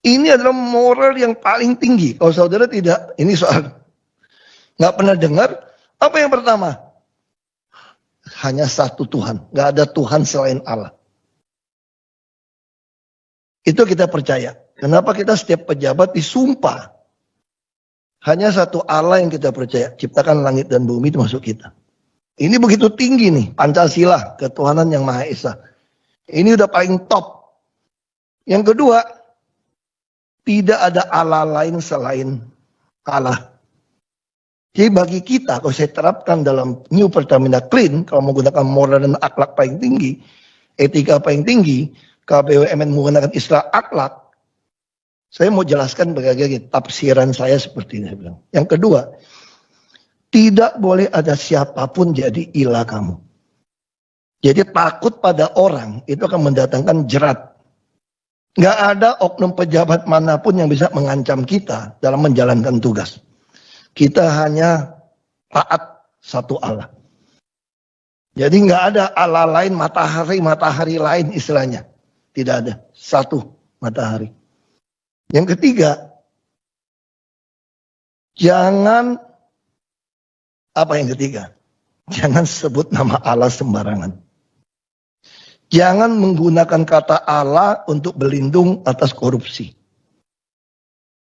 Ini adalah moral yang paling tinggi. Kalau saudara tidak, ini soal nggak pernah dengar. Apa yang pertama? Hanya satu Tuhan, nggak ada Tuhan selain Allah. Itu kita percaya. Kenapa kita setiap pejabat disumpah? Hanya satu Allah yang kita percaya. Ciptakan langit dan bumi itu masuk kita. Ini begitu tinggi nih, Pancasila, ketuhanan yang Maha Esa. Ini udah paling top. Yang kedua, tidak ada Allah lain selain Allah. Jadi bagi kita, kalau saya terapkan dalam New Pertamina Clean, kalau menggunakan moral dan akhlak paling tinggi, etika paling tinggi, KBUMN menggunakan istilah akhlak, saya mau jelaskan bagaimana tafsiran saya seperti ini. Saya bilang. Yang kedua, tidak boleh ada siapapun jadi ilah kamu. Jadi takut pada orang itu akan mendatangkan jerat. Nggak ada oknum pejabat manapun yang bisa mengancam kita dalam menjalankan tugas. Kita hanya taat satu Allah. Jadi nggak ada Allah lain, matahari lain istilahnya. Tidak ada. Satu matahari. Yang ketiga, jangan, apa yang ketiga? Jangan sebut nama Allah sembarangan. Jangan menggunakan kata Allah untuk berlindung atas korupsi.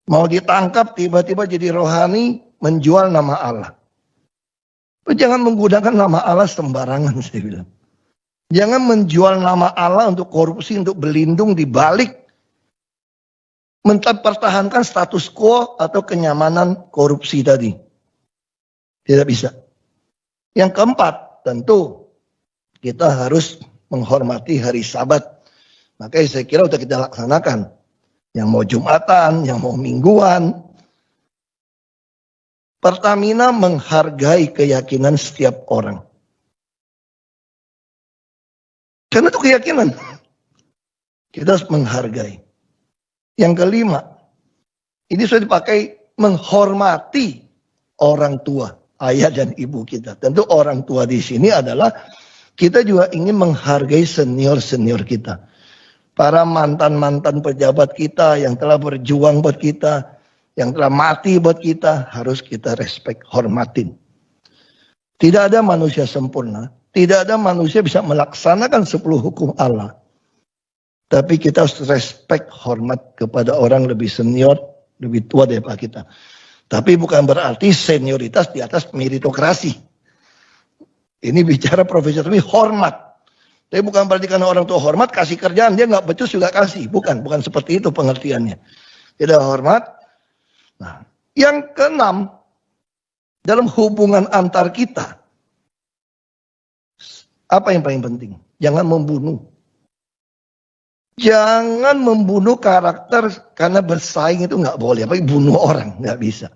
Mau ditangkap tiba-tiba jadi rohani, menjual nama Allah. Jangan menggunakan nama Allah sembarangan, saya bilang. Jangan menjual nama Allah untuk korupsi, untuk berlindung di balik mempertahankan status quo atau kenyamanan korupsi tadi. Tidak bisa. Yang keempat, tentu kita harus menghormati hari Sabat. Makanya saya kira sudah kita laksanakan. Yang mau Jumatan, yang mau mingguan. Pertamina menghargai keyakinan setiap orang. Karena itu keyakinan. Kita harus menghargai. Yang kelima, ini sudah dipakai menghormati orang tua, ayah dan ibu kita. Tentu orang tua di sini adalah kita juga ingin menghargai senior-senior kita. Para mantan-mantan pejabat kita yang telah berjuang buat kita, yang telah mati buat kita, harus kita respect, hormatin. Tidak ada manusia sempurna. Tidak ada manusia bisa melaksanakan 10 hukum Allah. Tapi kita harus respect, hormat kepada orang lebih senior, lebih tua daripada kita. Tapi bukan berarti senioritas di atas meritokrasi. Ini bicara profesional, tapi hormat. Tapi bukan berarti karena orang tua hormat, kasih kerjaan, dia nggak becus juga kasih. Bukan seperti itu pengertiannya. Tidak hormat. Nah, yang keenam, dalam hubungan antar kita, apa yang paling penting? Jangan membunuh. Jangan membunuh karakter karena bersaing itu nggak boleh. Apalagi bunuh orang, nggak bisa.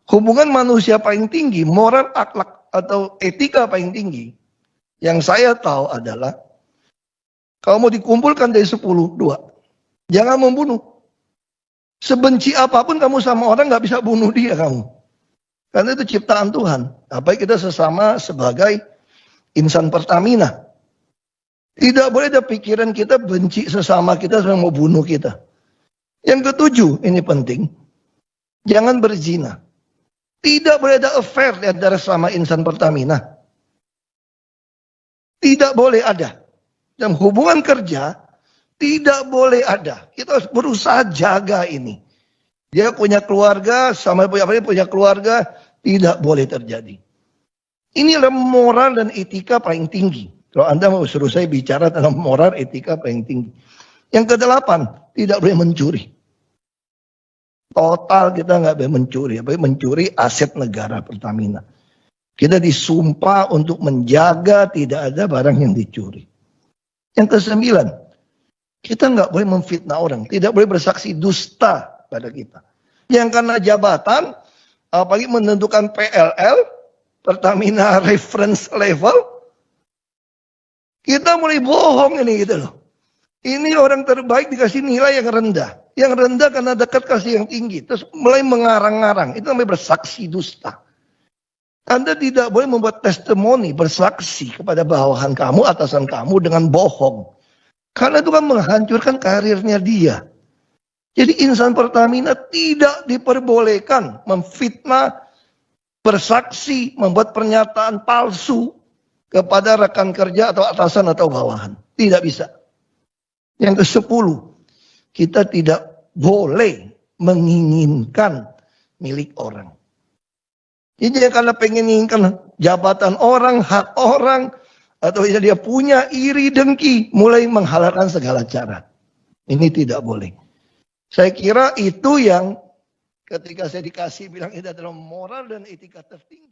Hubungan manusia paling tinggi, moral, akhlak, atau etika paling tinggi, yang saya tahu adalah, kalau mau dikumpulkan dari 10, 2. Jangan membunuh. Sebenci apapun kamu sama orang nggak bisa bunuh dia kamu. Karena itu ciptaan Tuhan. Apalagi kita sesama sebagai insan Pertamina. Tidak boleh ada pikiran kita benci sesama kita yang mau bunuh kita. Yang ketujuh, ini penting. Jangan berzina. Tidak boleh ada affair di antara sama insan Pertamina. Tidak boleh ada. Dalam hubungan kerja, tidak boleh ada. Kita harus berusaha jaga ini. Dia punya keluarga, sama punya keluarga, tidak boleh terjadi. Inilah moral dan etika paling tinggi. Kalau Anda mau suruh saya bicara tentang moral etika paling tinggi. Yang kedelapan, tidak boleh mencuri. Total kita nggak boleh mencuri. Mencuri aset negara Pertamina. Kita disumpah untuk menjaga tidak ada barang yang dicuri. Yang kesembilan, kita nggak boleh memfitnah orang. Tidak boleh bersaksi dusta pada kita. Yang karena jabatan, apalagi menentukan PLL, Pertamina reference level, kita mulai bohong ini gitu loh. Ini orang terbaik dikasih nilai yang rendah. Yang rendah karena dekat kasih yang tinggi. Terus mulai mengarang-arang. Itu namanya bersaksi dusta. Anda tidak boleh membuat testimoni, bersaksi kepada bawahan kamu, atasan kamu dengan bohong. Karena itu kan menghancurkan karirnya dia. Jadi insan Pertamina tidak diperbolehkan memfitnah, bersaksi, membuat pernyataan palsu kepada rekan kerja atau atasan atau bawahan. Tidak bisa. Yang ke-10, kita tidak boleh menginginkan milik orang. Jadi karena pengen menginginkan jabatan orang, hak orang, atau dia punya iri dengki, mulai menghalalkan segala cara. Ini tidak boleh. Saya kira itu yang ketika saya dikasih bilang itu adalah moral dan etika tertinggi.